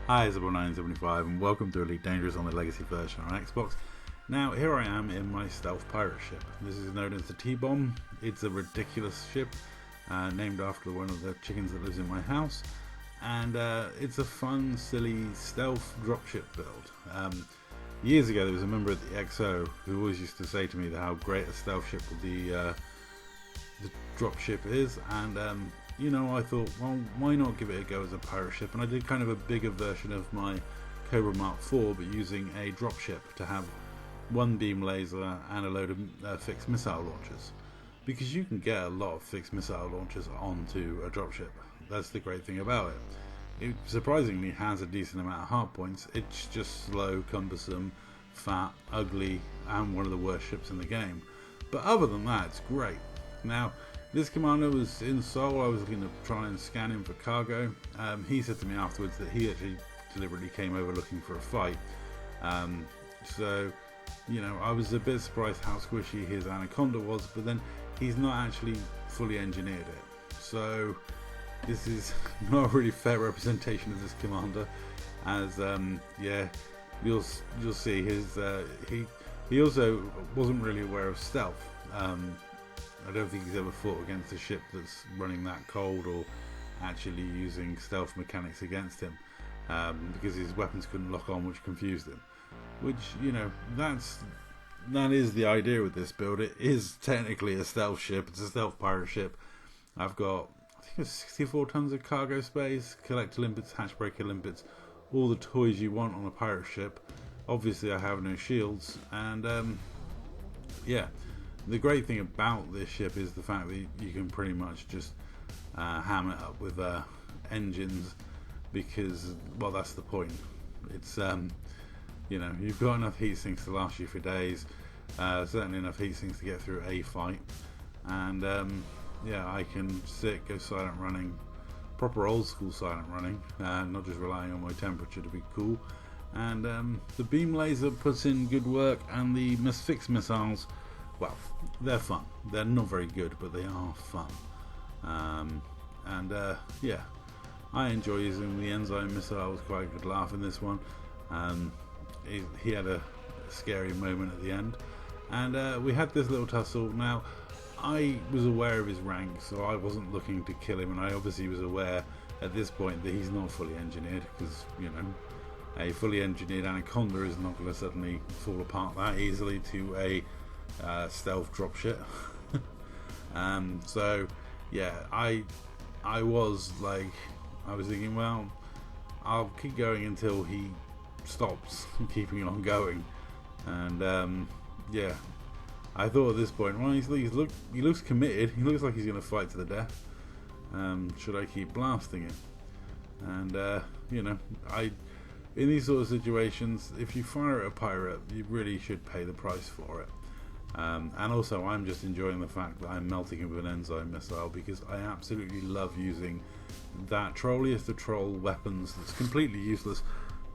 Hi, Isabel975 and welcome to Elite Dangerous on the Legacy version on Xbox. Now, here I am in my stealth pirate ship. This is known as the T-Bomb. It's a ridiculous ship, named after one of the chickens that lives in my house. And it's a fun, silly stealth dropship build. Years ago, there was a member of the XO who always used to say to me how great a stealth ship the dropship is, and you know, I thought, well, why not give it a go as a pirate ship? And I did kind of a bigger version of my Cobra Mark IV, but using a dropship to have one beam laser and a load of fixed missile launchers, because you can get a lot of fixed missile launchers onto a dropship. That's the great thing about it. It surprisingly has a decent amount of hard points. It's just slow, cumbersome, fat, ugly, and one of the worst ships in the game. But other than that, it's great. Now, this commander was in Seoul. I was looking to try and scan him for cargo. He said to me afterwards that he actually deliberately came over looking for a fight. So, you know, I was a bit surprised how squishy his Anaconda was, but then he's not actually fully engineered it. So, this is not a really fair representation of this commander, as yeah, you'll see his he also wasn't really aware of stealth. I don't think he's ever fought against a ship that's running that cold or actually using stealth mechanics against him, because his weapons couldn't lock on, which confused him. Which, you know, that is the idea with this build. It is technically a stealth ship. It's a stealth pirate ship. I've got, I think it's 64 tons of cargo space, collector limpets, hatchbreaker limpets, all the toys you want on a pirate ship. Obviously I have no shields, and yeah. The great thing about this ship is the fact that you can pretty much just ham it up with engines, because, well, that's the point. It's you know, you've got enough heat sinks to last you for days, certainly enough heat sinks to get through a fight, and yeah, I can go silent running, proper old school silent running, not just relying on my temperature to be cool. And the beam laser puts in good work, and the fixed missiles, well, they're fun. They're not very good, but they are fun. Yeah, I enjoy using the Enzyme missile. It was quite a good laugh in this one. He had a scary moment at the end, and we had this little tussle. Now, I was aware of his rank, so I wasn't looking to kill him, and I obviously was aware at this point that he's not fully engineered, because, you know, a fully engineered Anaconda is not going to suddenly fall apart that easily to a stealth dropship. So yeah, I was thinking, well, I'll keep going until he stops keeping on going, and yeah, I thought at this point, well, he looks committed. He looks like he's going to fight to the death. Should I keep blasting him? And you know, in these sort of situations, if you fire at a pirate, you really should pay the price for it. And also, I'm just enjoying the fact that I'm melting him with an Enzyme missile, because I absolutely love using that trolliest of troll weapons that's completely useless,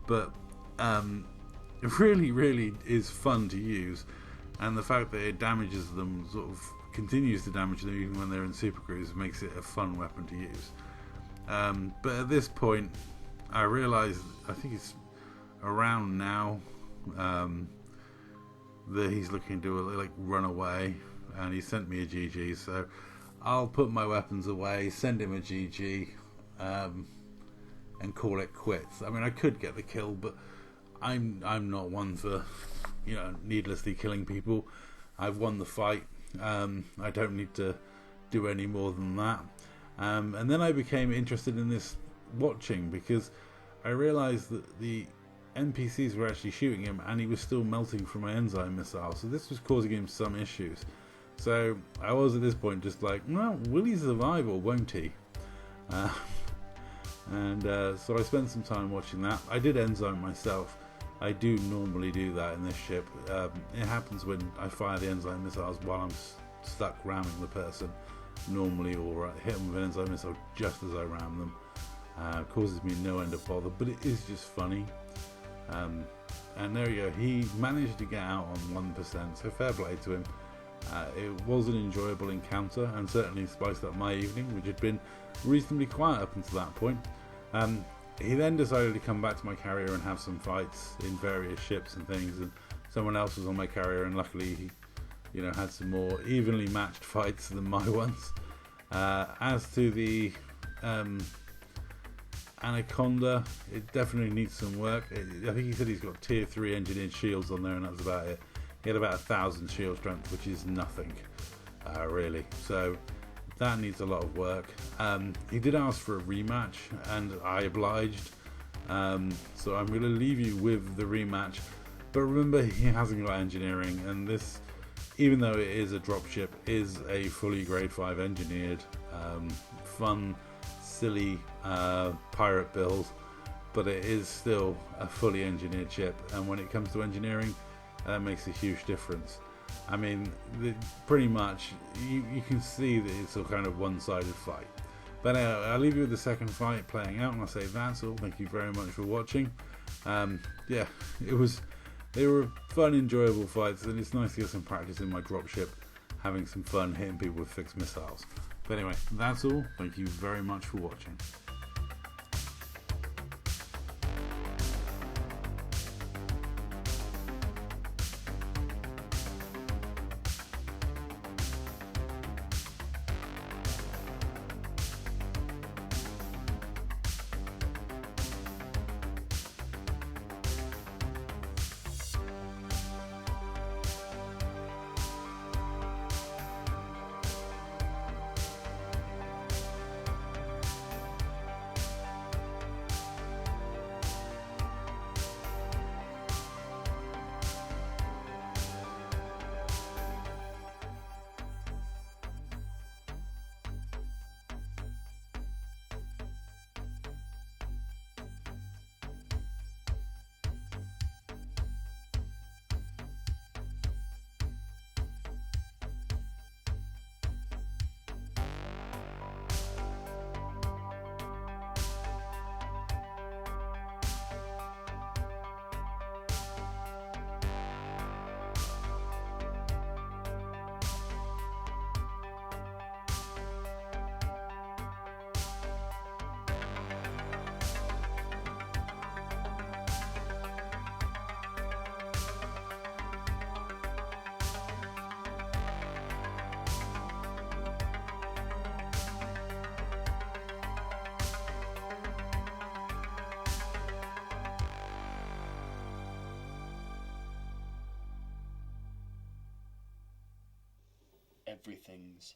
but it really is fun to use, and the fact that it damages them, sort of continues to damage them even when they're in super cruise, makes it a fun weapon to use. But at this point, I realise, I think it's around now, that he's looking to run away, and he sent me a GG, so I'll put my weapons away, send him a GG, and call it quits. I mean, I could get the kill, but I'm not one for, you know, needlessly killing people. I've won the fight. I don't need to do any more than that. And then I became interested in this watching, because I realised that the NPCs were actually shooting him, and he was still melting from my Enzyme missile, so this was causing him some issues. So I was at this point just like, well, will he survive or won't he? So I spent some time watching that. I did Enzyme myself. I do normally do that in this ship. It happens when I fire the Enzyme missiles while I'm stuck ramming the person normally, or hit them with an Enzyme missile just as I ram them. Causes me no end of bother, but it is just funny. And there we go, he managed to get out on 1%, so fair play to him. It was an enjoyable encounter, and certainly spiced up my evening, which had been reasonably quiet up until that point. he then decided to come back to my carrier and have some fights in various ships and things, and someone else was on my carrier, and luckily he, had some more evenly matched fights than my ones. As to the Anaconda, it definitely needs some work. I think he said he's got tier 3 engineered shields on there, and that's about it. He had about 1,000 shield strength, which is nothing, really. So that needs a lot of work. He did ask for a rematch, and I obliged. So I'm going to leave you with the rematch. But remember, he hasn't got engineering, and this, even though it is a dropship, is a fully grade 5 engineered, fun, silly pirate build, but it is still a fully engineered ship, and when it comes to engineering, that makes a huge difference. I mean, pretty much you can see that it's a kind of one-sided fight. But I'll leave you with the second fight playing out, and I'll say that's all. Thank you very much for watching. Yeah, they were fun, enjoyable fights, and it's nice to get some practice in my dropship, having some fun hitting people with fixed missiles. But anyway, that's all. Thank you very much for watching. Everything's